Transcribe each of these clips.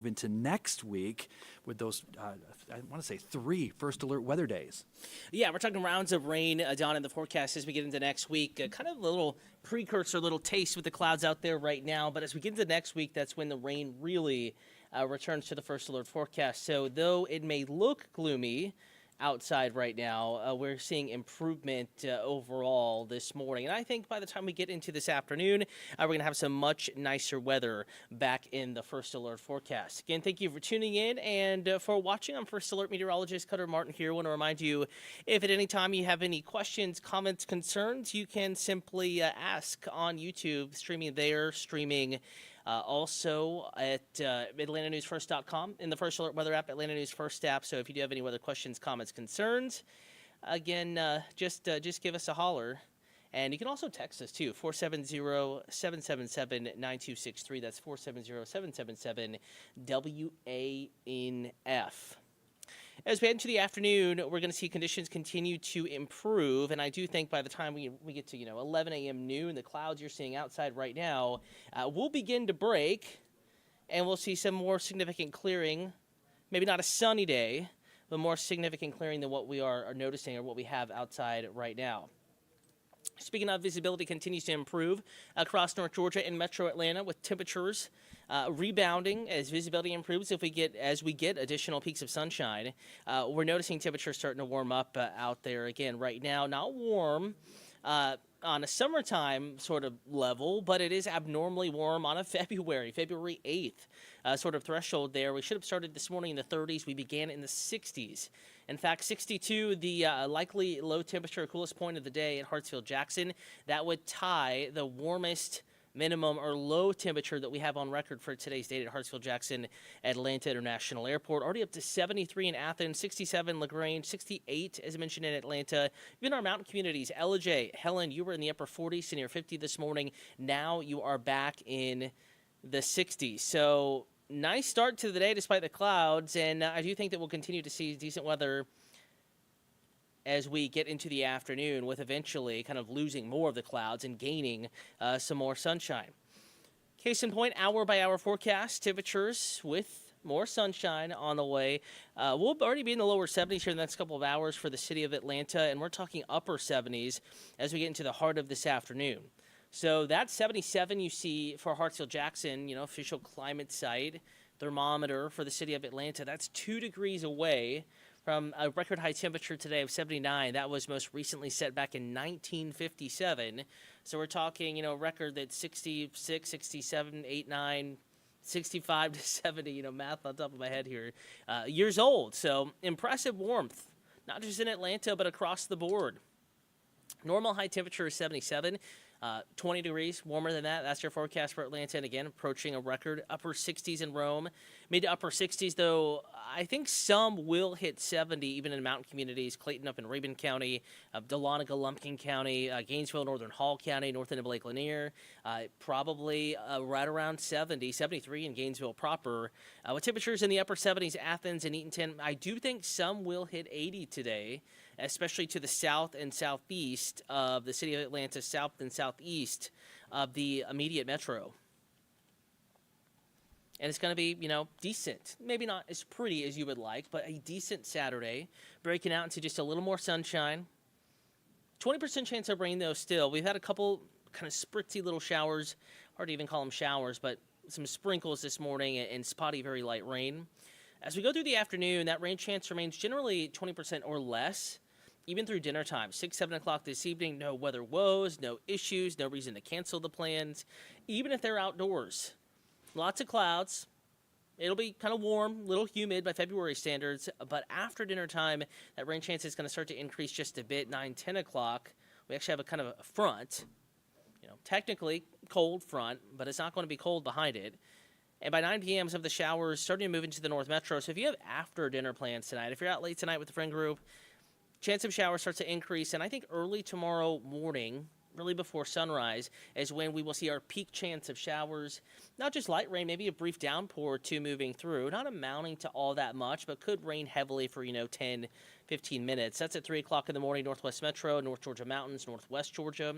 into next week with those, I want to say 3 first alert weather days. Yeah, we're talking rounds of rain, Don, in the forecast as we get into next week. Kind of a little precursor, little taste with the clouds out there right now. But as we get into next week, that's when the rain really returns to the first alert forecast. So though it may look gloomy outside right now, we're seeing improvement overall this morning. And I think by the time we get into this afternoon, we're going to have some much nicer weather back in the First Alert forecast. Again, thank you for tuning in and for watching. I'm First Alert meteorologist Cutter Martin here. I want to remind you, if at any time you have any questions, comments, concerns, you can simply ask on YouTube, streaming there, streaming also at AtlantaNewsFirst.com in the First Alert Weather app, Atlanta News First app. So if you do have any weather questions, comments, concerns, again, just give us a holler. And you can also text us too, 470-777-9263. That's 470-777-WANF. As we head into the afternoon, we're going to see conditions continue to improve, and I do think by the time we get to 11 a.m. noon, the clouds you're seeing outside right now will begin to break, and we'll see some more significant clearing. Maybe not a sunny day, but more significant clearing than what we are noticing or what we have outside right now. Speaking of, visibility continues to improve across North Georgia and Metro Atlanta, with temperatures rebounding as visibility improves. As we get additional peaks of sunshine, we're noticing temperatures starting to warm up out there again. Right now, not warm on a summertime sort of level, but it is abnormally warm on a February 8th sort of threshold there. We should have started this morning in the 30s. We began in the 60s. In fact, 62, the likely low temperature, coolest point of the day at Hartsfield-Jackson. That would tie the warmest minimum or low temperature that we have on record for today's date at Hartsfield-Jackson Atlanta International Airport. Already up to 73 in Athens, 67 LaGrange, 68, as I mentioned, in Atlanta. Even our mountain communities, Ellijay, Helen, you were in the upper 40s to near 50 this morning. Now you are back in the 60s. So nice start to the day despite the clouds, and I do think that we'll continue to see decent weather as we get into the afternoon, with eventually kind of losing more of the clouds and gaining some more sunshine. Case in point, hour-by-hour forecast, temperatures with more sunshine on the way. We'll already be in the lower 70s here in the next couple of hours for the city of Atlanta, and we're talking upper 70s as we get into the heart of this afternoon. So that 77 you see for Hartsfield-Jackson, official climate site thermometer for the city of Atlanta, that's 2 degrees away from a record high temperature today of 79. That was most recently set back in 1957. So we're talking, a record that's 66, 67, 89, 65 to 70, math on top of my head here, years old. So impressive warmth, not just in Atlanta, but across the board. Normal high temperature is 77. 20 degrees warmer than that. That's your forecast for Atlanta. And again, approaching a record. Upper 60s in Rome. Mid to upper 60s, though, I think some will hit 70, even in mountain communities. Clayton up in Rabun County, Dahlonega, Lumpkin County, Gainesville, Northern Hall County, north end of Lake Lanier. Probably right around 70, 73 in Gainesville proper. With temperatures in the upper 70s, Athens and Eatonton. I do think some will hit 80 today, especially to the south and southeast of the city of Atlanta, south and southeast of the immediate metro. And it's going to be, decent. Maybe not as pretty as you would like, but a decent Saturday, breaking out into just a little more sunshine. 20% chance of rain, though, still. We've had a couple kind of spritzy little showers, hard to even call them showers, but some sprinkles this morning and spotty, very light rain. As we go through the afternoon, that rain chance remains generally 20% or less, even through dinner time. 6, 7 o'clock this evening, no weather woes, no issues, no reason to cancel the plans, even if they're outdoors. Lots of clouds. It'll be kind of warm, a little humid by February standards, but after dinner time, that rain chance is going to start to increase just a bit. 9, 10 o'clock, we actually have a kind of a front, technically cold front, but it's not going to be cold behind it. And by 9 p.m., some of the showers starting to move into the north metro. So if you have after dinner plans tonight, if you're out late tonight with the friend group, chance of showers starts to increase. And I think early tomorrow morning, really before sunrise, is when we will see our peak chance of showers. Not just light rain, maybe a brief downpour or two moving through. Not amounting to all that much, but could rain heavily for, 10, 15 minutes. That's at 3 o'clock in the morning, northwest metro, North Georgia mountains, northwest Georgia.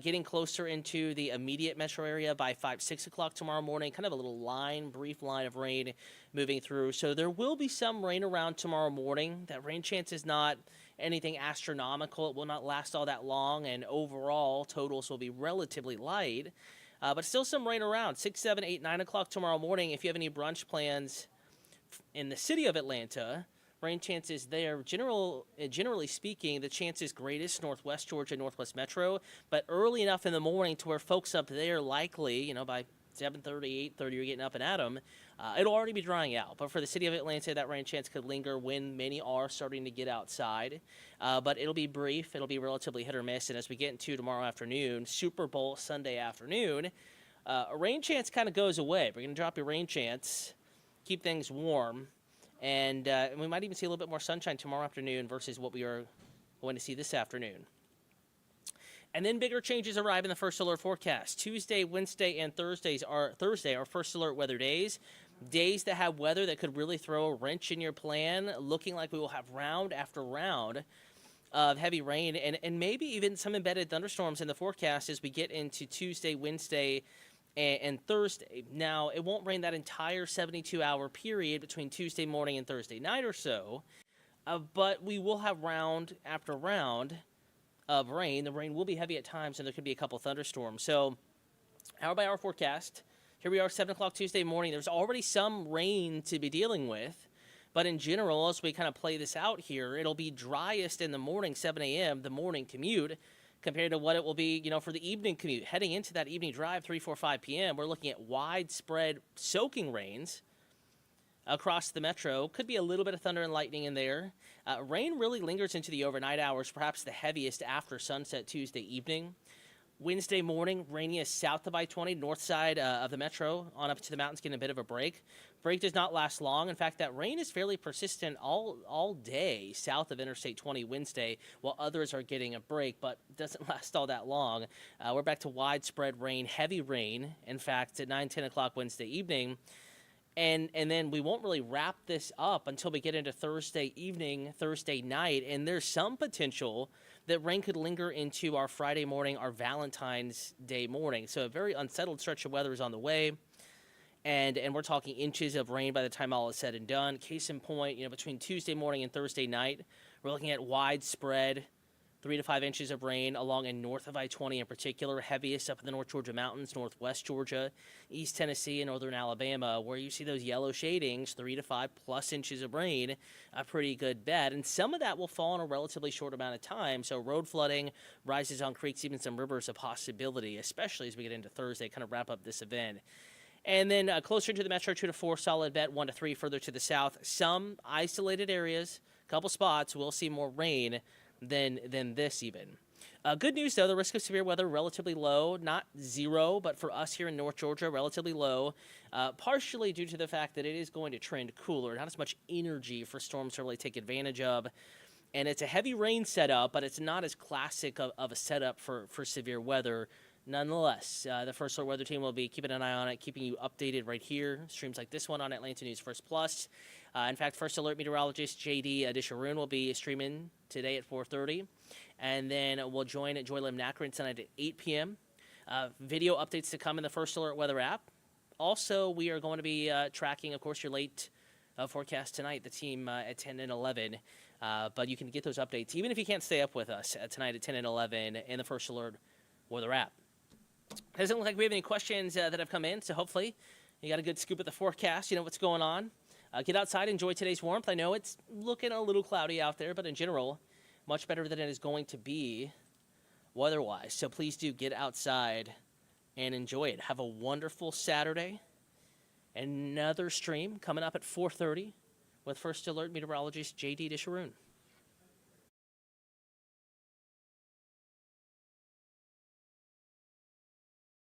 getting closer into the immediate metro area by 5, 6 o'clock tomorrow morning. Kind of a little brief line of rain moving through. So there will be some rain around tomorrow morning. That rain chance is not anything astronomical. It will not last all that long, and overall totals will be relatively light. But still some rain around 6, 7, 8, 9 o'clock tomorrow morning. If you have any brunch plans in the city of Atlanta, rain chances there. Generally speaking, the chance is greatest Northwest Georgia, Northwest Metro, but early enough in the morning to where folks up there likely, by 7:30, 8:30, you're getting up and at them, it'll already be drying out. But for the city of Atlanta, that rain chance could linger when many are starting to get outside. But it'll be brief. It'll be relatively hit or miss. And as we get into tomorrow afternoon, Super Bowl Sunday afternoon, a rain chance kind of goes away. We're going to drop your rain chance, keep things warm, and we might even see a little bit more sunshine tomorrow afternoon versus what we are going to see this afternoon. And then bigger changes arrive in the first alert forecast. Tuesday, Wednesday, and Thursday are first alert weather days. Days that have weather that could really throw a wrench in your plan, looking like we will have round after round of heavy rain and maybe even some embedded thunderstorms in the forecast as we get into Tuesday, Wednesday, and Thursday. Now, it won't rain that entire 72-hour period between Tuesday morning and Thursday night or so, but we will have round after round of rain. The rain will be heavy at times, and there could be a couple thunderstorms. So, hour-by-hour forecast. Here we are, 7 o'clock Tuesday morning. There's already some rain to be dealing with, but in general, as we kind of play this out here, it'll be driest in the morning, 7 a.m., the morning commute, compared to what it will be, for the evening commute. Heading into that evening drive, 3, 4, 5 p.m., we're looking at widespread soaking rains across the metro. Could be a little bit of thunder and lightning in there. Rain really lingers into the overnight hours, perhaps the heaviest after sunset Tuesday evening. Wednesday morning, rainiest south of I-20, north side of the metro, on up to the mountains, getting a bit of a break. Break does not last long. In fact, that rain is fairly persistent all day south of Interstate 20 Wednesday, while others are getting a break, but doesn't last all that long. We're back to widespread rain, heavy rain, in fact, at 9, 10 o'clock Wednesday evening. And then we won't really wrap this up until we get into Thursday evening, Thursday night, and there's some potential that rain could linger into our Friday morning, our Valentine's Day morning. So a very unsettled stretch of weather is on the way, and we're talking inches of rain by the time all is said and done. Case in point, between Tuesday morning and Thursday night, we're looking at widespread 3 to 5 inches of rain along and north of I-20 in particular, heaviest up in the North Georgia mountains, northwest Georgia, East Tennessee, and northern Alabama, where you see those yellow shadings, 3 to 5 plus inches of rain, a pretty good bet. And some of that will fall in a relatively short amount of time, so road flooding, rises on creeks, even some rivers, a possibility, especially as we get into Thursday, kind of wrap up this event. And then closer to the metro, 2 to 4, solid bet, 1 to 3 further to the south. Some isolated areas, a couple spots, will see more rain than this even. Good news, though, the risk of severe weather relatively low, not zero, but for us here in North Georgia, relatively low, partially due to the fact that it is going to trend cooler, not as much energy for storms to really take advantage of. And it's a heavy rain setup, but it's not as classic of a setup for severe weather. Nonetheless, the First Alert Weather Team will be keeping an eye on it, keeping you updated right here. Streams like this one on Atlanta News First Plus. In fact, First Alert meteorologist J.D. Disharoon will be streaming today at 4:30. And then we'll join Joylem Nakarin tonight at 8 p.m. Video updates to come in the First Alert Weather app. Also, we are going to be tracking, of course, your late forecast tonight, the team at 10 and 11. But you can get those updates, even if you can't stay up with us tonight at 10 and 11 in the First Alert Weather app. Doesn't look like we have any questions that have come in, so hopefully you got a good scoop of the forecast. You know what's going on. Get outside, enjoy today's warmth. I know it's looking a little cloudy out there, but in general, much better than it is going to be weather-wise. So please do get outside and enjoy it. Have a wonderful Saturday. Another stream coming up at 4:30 with First Alert meteorologist J.D. Disharoon.